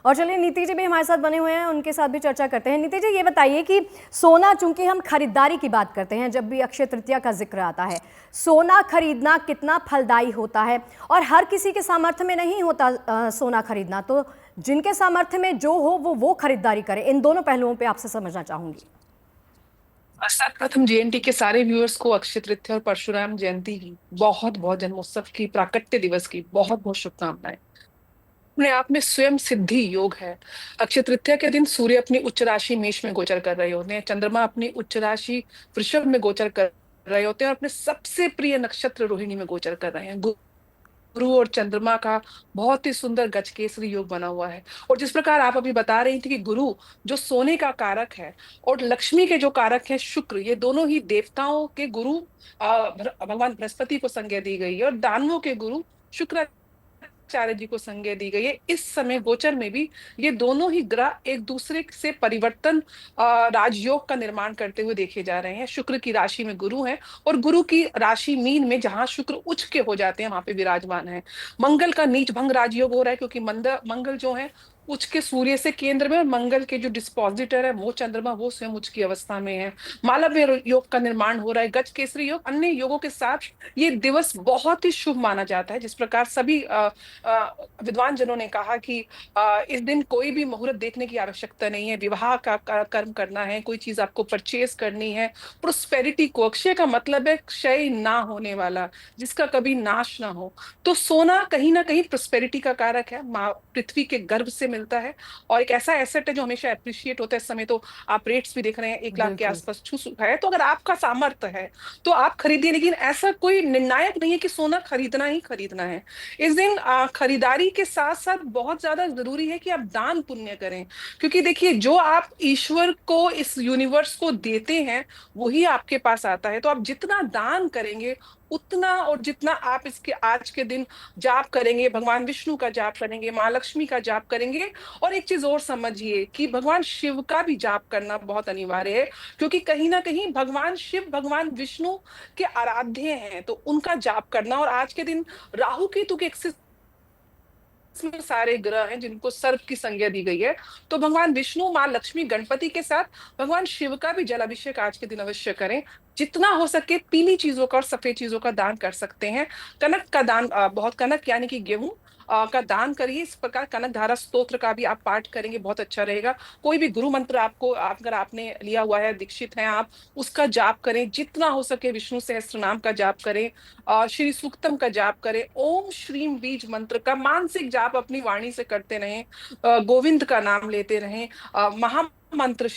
और चलिए नीति जी भी हमारे साथ बने हुए हैं, उनके साथ भी चर्चा करते हैं। नीति जी, ये बताइए कि सोना, चूंकि हम खरीदारी की बात करते हैं जब भी अक्षय तृतीया का जिक्र आता है, सोना खरीदना कितना फलदायी होता है? और हर किसी के सामर्थ्य में नहीं होता सोना खरीदना, तो जिनके सामर्थ्य में जो हो वो खरीदारी करे। इन दोनों पहलुओं पे आपसे समझना चाहूंगी। सर्वप्रथम जेएनटी के सारे व्यूअर्स को अक्षय तृतीया और परशुराम जयंती की बहुत बहुत, जन्मोत्सव की, प्राकट्य दिवस की बहुत बहुत शुभकामनाएं। अपने आप में स्वयं सिद्धि योग है। अक्षय तृतीया के दिन सूर्य अपनी उच्च राशि मेष में गोचर कर रहे होते हैं, चंद्रमा अपनी उच्च राशि वृषभ में गोचर कर रहे होते हैं और अपने सबसे प्रिय नक्षत्र रोहिणी में गोचर कर रहे हैं। गुरु और चंद्रमा का बहुत ही सुंदर गजकेसरी योग बना हुआ है। और जिस प्रकार आप अभी बता रही थी कि गुरु जो सोने का कारक है और लक्ष्मी के जो कारक है शुक्र, ये दोनों ही देवताओं के गुरु भगवान बृहस्पति को संज्ञा दी गई है और दानवों के गुरु शुक्राचार्य जी को संज्ञा दी गई है। इस समय गोचर में भी ये दोनों ही ग्रह एक दूसरे से परिवर्तन राजयोग का निर्माण करते हुए देखे जा रहे हैं। शुक्र की राशि में गुरु है और गुरु की राशि मीन में जहां शुक्र उच्च के हो जाते हैं वहां पे विराजमान है। मंगल का नीच भंग राजयोग हो रहा है क्योंकि मंगल जो है उच्च के सूर्य से केंद्र में और मंगल के जो डिस्पोजिटर है वो चंद्रमा, वो स्वयं उच्च की अवस्था में है। मालव्य योग का निर्माण हो रहा है, गज केसरी योग, अन्य योगों के साथ ये दिवस बहुत ही शुभ माना जाता है। जिस प्रकार सभी विद्वान जनों ने कहा कि इस दिन कोई भी मुहूर्त देखने की आवश्यकता नहीं है। विवाह का कर्म करना है, कोई चीज आपको परचेज करनी है, प्रोस्पेरिटी को, अक्षय का मतलब है क्षय ना होने वाला, जिसका कभी नाश ना हो। तो सोना कहीं ना कहीं प्रोस्पेरिटी का कारक है, माँ पृथ्वी के गर्भ से मिलता है और एक ऐसा एसेट है जो हमेशा अप्रिशिएट होता है। इस समय तो आप रेट्स भी देख रहे हैं, 1 लाख के बिल्कुल। आसपास छू चुका है। तो अगर आपका सामर्थ्य है तो आप खरीदिए, लेकिन ऐसा कोई निर्णायक नहीं है कि सोना खरीदना ही खरीदना है। इस दिन खरीदारी के साथ साथ बहुत ज्यादा जरूरी है कि आप दान पुण्य करें, क्योंकि देखिए जो आप ईश्वर को, इस यूनिवर्स को देते हैं वही आपके पास आता है। तो आप जितना दान करेंगे उतना, और जितना आप इसके आज के दिन जाप करेंगे, भगवान विष्णु का जाप करेंगे, माँ लक्ष्मी का जाप करेंगे। और एक चीज और समझिए कि भगवान शिव का भी जाप करना बहुत अनिवार्य है, क्योंकि कहीं ना कहीं भगवान शिव भगवान विष्णु के आराध्य हैं, तो उनका जाप करना। और आज के दिन राहु केतु के इसमें सारे ग्रह हैं जिनको सर्प की संज्ञा दी गई है। तो भगवान विष्णु, माँ लक्ष्मी, गणपति के साथ भगवान शिव का भी जलाभिषेक आज के दिन अवश्य करें। जितना हो सके पीली चीजों का और सफेद चीजों का दान कर सकते हैं। कनक का दान, बहुत कनक यानी कि गेहूं का दान करिए। इस प्रकार कनक धारा स्तोत्र का भी आप पाठ करेंगे, बहुत अच्छा रहेगा। कोई भी गुरु मंत्र आपको, अगर आपने लिया हुआ है, दीक्षित हैं आप, उसका जाप करें। जितना हो सके विष्णु सहस्त्र नाम का जाप करें, श्री सूक्तम का जाप करें, ओम श्रीम बीज मंत्र का मानसिक जाप अपनी वाणी से करते रहें, गोविंद का नाम लेते रहें, महामंत्र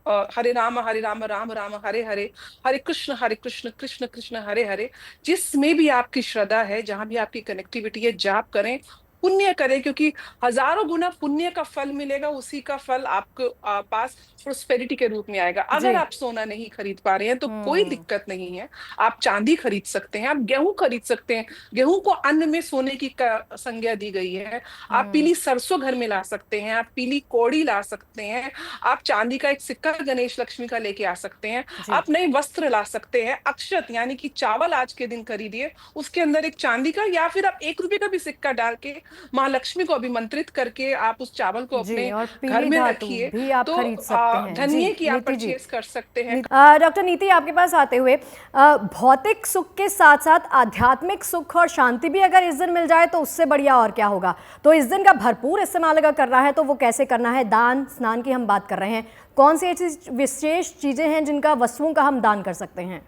हरे राम राम राम हरे हरे, हरे कृष्ण कृष्ण कृष्ण हरे हरे। जिसमें भी आपकी श्रद्धा है, जहां भी आपकी कनेक्टिविटी है, जाप करें, पुण्य करें, क्योंकि हजारों गुना पुण्य का फल मिलेगा, उसी का फल आपको पास प्रोस्पेरिटी के रूप में आएगा। जी। अगर आप सोना नहीं खरीद पा रहे हैं तो कोई हम्म। दिक्कत नहीं है, आप चांदी खरीद सकते हैं, आप गेहूं खरीद सकते हैं। गेहूं को अन्न में सोने की संज्ञा दी गई है। आप हम्म। पीली सरसों घर में ला सकते हैं, आप पीली कौड़ी ला सकते हैं, आप चांदी का एक सिक्का गणेश लक्ष्मी का लेके आ सकते हैं, जी। आप नए वस्त्र ला सकते हैं। अक्षत यानी कि चावल आज के दिन खरीदिए, उसके अंदर एक चांदी का या फिर आप 1 रुपए का भी सिक्का डाल के माँ लक्ष्मी को अभिमंत्रित करके आप उस चावल को जी, अपने और घर पीली में धातु रखिए। भी आप तो खरीद सकते हैं। जी धनिये की आप नीति जी। परचेज कर सकते हैं। डॉक्टर नीति, आपके पास आते हुए, भौतिक सुख के साथ साथ आध्यात्मिक सुख और शांति भी अगर इस दिन मिल जाए तो उससे बढ़िया और क्या होगा? तो इस दिन का भरपूर इस्तेमाल अगर करना है तो वो कैसे करना है? दान स्नान की हम बात कर रहे हैं, कौन सी ऐसी विशेष चीजें हैं जिनका, वस्तुओं का हम दान कर सकते हैं?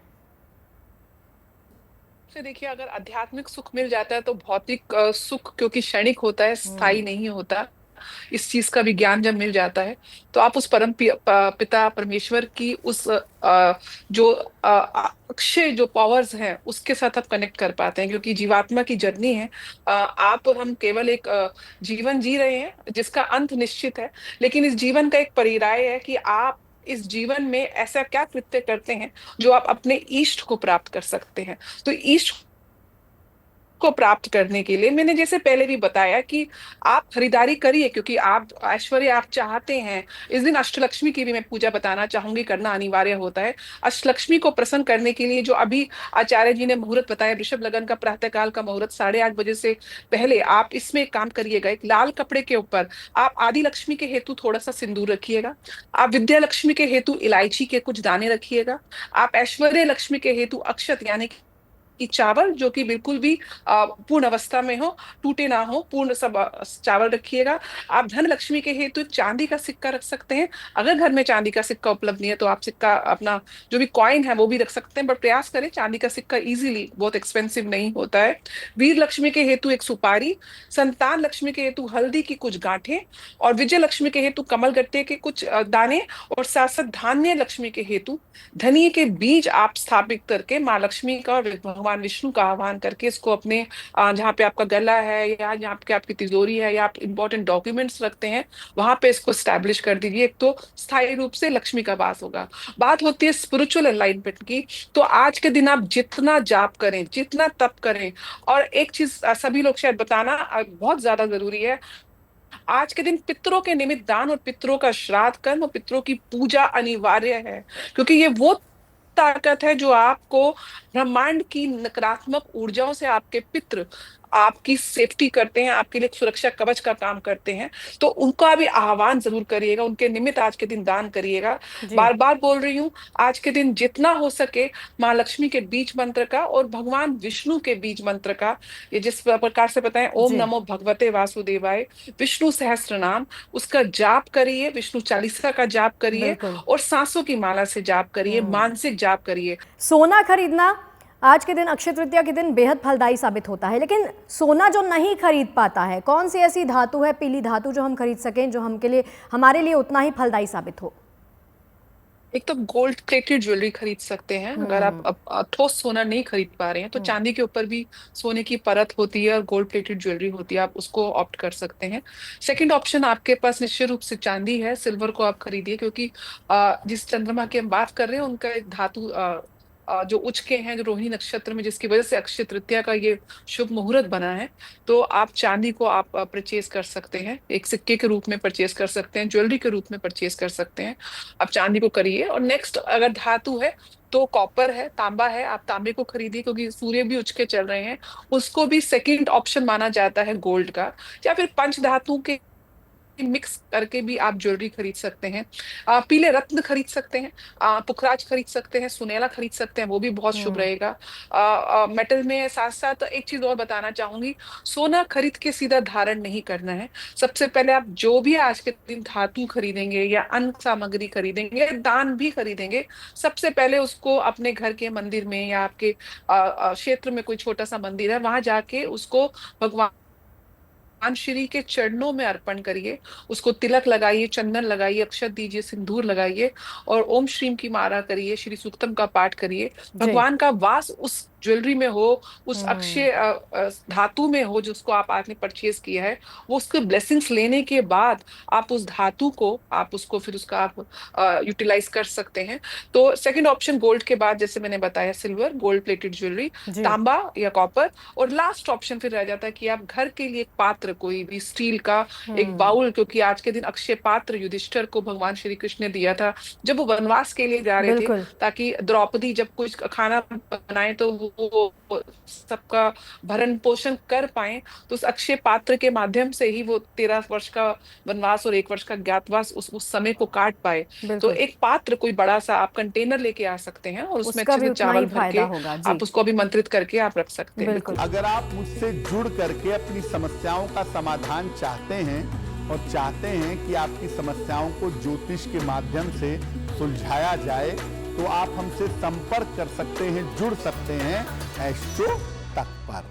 से देखिए, अगर आध्यात्मिक सुख मिल जाता है तो भौतिक सुख, क्योंकि क्षणिक होता है, स्थायी हम्म। नहीं होता, इस चीज का विज्ञान जब मिल जाता है तो आप उस पिता परमेश्वर की उस जो अक्षय जो पावर्स हैं उसके साथ आप कनेक्ट कर पाते हैं। क्योंकि जीवात्मा की जर्नी है, आप हम केवल एक जीवन जी रहे हैं जिसका अंत निश्चित है, लेकिन इस जीवन का एक परिराय है कि आप इस जीवन में ऐसा क्या कृत्य करते हैं जो आप अपने इष्ट को प्राप्त कर सकते हैं। तो इष्ट को प्राप्त करने के लिए मैंने जैसे पहले भी बताया कि आप खरीदारी करिए, क्योंकि आप ऐश्वर्य आप चाहते हैं। इस दिन अष्टलक्ष्मी की भी मैं पूजा बताना चाहूंगी, करना अनिवार्य होता है। अष्टलक्ष्मी को प्रसन्न करने के लिए जो अभी आचार्य जी ने मुहूर्त बताया, वृषभ लगन का प्रातःकाल का मुहूर्त 8:30 बजे से पहले आप इसमें एक काम करिएगा। एक लाल कपड़े के ऊपर आप आदि लक्ष्मी के हेतु थोड़ा सा सिंदूर रखिएगा। आप विद्या लक्ष्मी के हेतु इलायची के कुछ दाने रखिएगा। आप ऐश्वर्य लक्ष्मी के हेतु अक्षत यानी कि चावल, जो कि बिल्कुल भी पूर्ण अवस्था में हो, टूटे ना हो, पूर्ण सब चावल रखिएगा। आप धन लक्ष्मी के हेतु एक चांदी का सिक्का रख सकते हैं। अगर घर में चांदी का सिक्का उपलब्ध नहीं है तो आप सिक्का अपना जो भी कॉइन है वो भी रख सकते हैं, बट प्रयास करें चांदी का सिक्का इजीली, बहुत एक्सपेंसिव नहीं होता है। वीर लक्ष्मी के हेतु एक सुपारी, संतान लक्ष्मी के हेतु हल्दी की कुछ गांठें, और विजय लक्ष्मी के हेतु कमल गट्टे के कुछ दाने, और साथ साथ धान्य लक्ष्मी के हेतु धनिये के बीज आप स्थापित करके माँ लक्ष्मी का और भगवान विष्णु का आह्वान करके इसको अपने जहाँ पे आपका गला है या जहाँ पे आपकी तिजोरी है या आप इंपॉर्टेंट डॉक्यूमेंट्स रखते हैं वहां पे इसको स्टैब्लिश कर दीजिए। एक तो स्थायी रूप से लक्ष्मी का वास होगा। बात होती है स्पिरिचुअल एनलाइटमेंट की, तो आज के दिन आप जितना जाप करें, जितना तप करें, और एक चीज सभी लोग शायद बताना बहुत ज्यादा जरूरी है, आज के दिन पितरों के निमित्त दान और पितरों का श्राद्ध कर्म और पितरों की पूजा अनिवार्य है, क्योंकि ये वो ताकत है जो आपको ब्रह्मांड की नकारात्मक ऊर्जाओं से आपके पितृ आपकी सेफ्टी करते हैं, आपके लिए एक सुरक्षा कवच का काम करते हैं। तो उनका भी आह्वान जरूर करिएगा, उनके निमित्त आज के दिन दान करिएगा। जी। बार बार बोल रही हूँ, आज के दिन जितना हो सके माँ लक्ष्मी के बीज मंत्र का और भगवान विष्णु के बीज मंत्र का, ये जिस प्रकार से बताएं, ओम जी। नमो भगवते वासुदेवाय, विष्णु सहस्त्र नाम, उसका जाप करिए, विष्णु चालीसा का जाप करिए, बिल्कुल। और सांसों की माला से जाप करिए, मानसिक जाप करिए। सोना खरीदना आज के दिन, अक्षय तृतीया के दिन, बेहद फलदायी साबित होता है, लेकिन सोना जो नहीं खरीद पाता है, कौन सी ऐसी धातु है, पीली धातु, जो हम खरीद सकें, जो हमारे लिए उतना ही फलदायी साबित हो? एक तो गोल्ड प्लेटेड ज्वेलरी खरीद सकते हैं। अगर आप ठोस सोना नहीं खरीद पा रहे हैं तो चांदी के ऊपर भी सोने की परत होती है और गोल्ड प्लेटेड ज्वेलरी होती है, आप उसको ऑप्ट कर सकते हैं। सेकंड ऑप्शन आपके पास निश्चित रूप से चांदी है, सिल्वर को आप खरीदिए, क्योंकि जिस चंद्रमा की हम बात कर रहे हैं उनका एक धातु जो उच के हैं, जो रोहिणी नक्षत्र में, जिसकी वजह से अक्षय तृतीया का ये शुभ मुहूर्त बना है। तो आप चांदी को आप परचेज कर सकते हैं, एक सिक्के के रूप में परचेज कर सकते हैं, ज्वेलरी के रूप में परचेज कर सकते हैं। आप चांदी को करिए। और नेक्स्ट अगर धातु है तो कॉपर है, तांबा है, आप तांबे को खरीदिए, क्योंकि सूर्य भी उच के चल रहे हैं, उसको भी सेकंड ऑप्शन माना जाता है गोल्ड का। या फिर पंच धातु के मिक्स करके भी आप ज्वेलरी खरीद सकते हैं। पीले रत्न खरीद सकते हैं, पुखराज खरीद सकते हैं, सुनेला खरीद सकते हैं, वो भी बहुत शुभ रहेगा। मेटल में साथ साथ एक चीज और बताना चाहूंगी, सोना खरीद के सीधा धारण नहीं करना है। सबसे पहले आप जो भी आज के दिन धातु खरीदेंगे या अन्य सामग्री खरीदेंगे या दान भी खरीदेंगे, सबसे पहले उसको अपने घर के मंदिर में या आपके क्षेत्र में कोई छोटा सा मंदिर है वहां जाके उसको भगवान श्री के चरणों में अर्पण करिए। उसको तिलक लगाइए, चंदन लगाइए, अक्षत दीजिए, सिंदूर लगाइए, और ओम श्रीम की माला करिए, श्री सूक्तम का पाठ करिए। भगवान का वास उस ज्वेलरी में हो, उस अक्षय धातु में हो जिसको आपने परचेज किया है, वो उसके ब्लेसिंग्स लेने के बाद आप उस धातु को आप उसको फिर उसका आप यूटिलाइज कर सकते हैं। तो सेकंड ऑप्शन गोल्ड के बाद जैसे मैंने बताया सिल्वर, गोल्ड प्लेटेड ज्वेलरी, तांबा या कॉपर, और लास्ट ऑप्शन फिर रह जाता है कि आप घर के लिए एक पात्र, कोई भी स्टील का एक बाउल, क्योंकि आज के दिन अक्षय पात्र युधिष्ठिर को भगवान श्री कृष्ण ने दिया था जब वो वनवास के लिए जा रहे थे, ताकि द्रौपदी जब कुछ खाना बनाए तो वो सबका भरण पोषण कर पाए। तो उस अक्षय पात्र के माध्यम से ही वो 13 वर्ष का वनवास और 1 वर्ष का ज्ञातवास उस समय को काट पाए। तो एक पात्र, कोई बड़ा सा आप कंटेनर लेके आ सकते हैं और उसमें अच्छे से चावल भर के आप उसको अभिमंत्रित करके आप रख सकते हैं। अगर आप मुझसे जुड़ करके अपनी समस्याओं का समाधान चाहते हैं और चाहते हैं कि आपकी समस्याओं को ज्योतिष के माध्यम से सुलझाया जाए, तो आप हमसे संपर्क कर सकते हैं, जुड़ सकते हैं एस्ट्रो तक पर।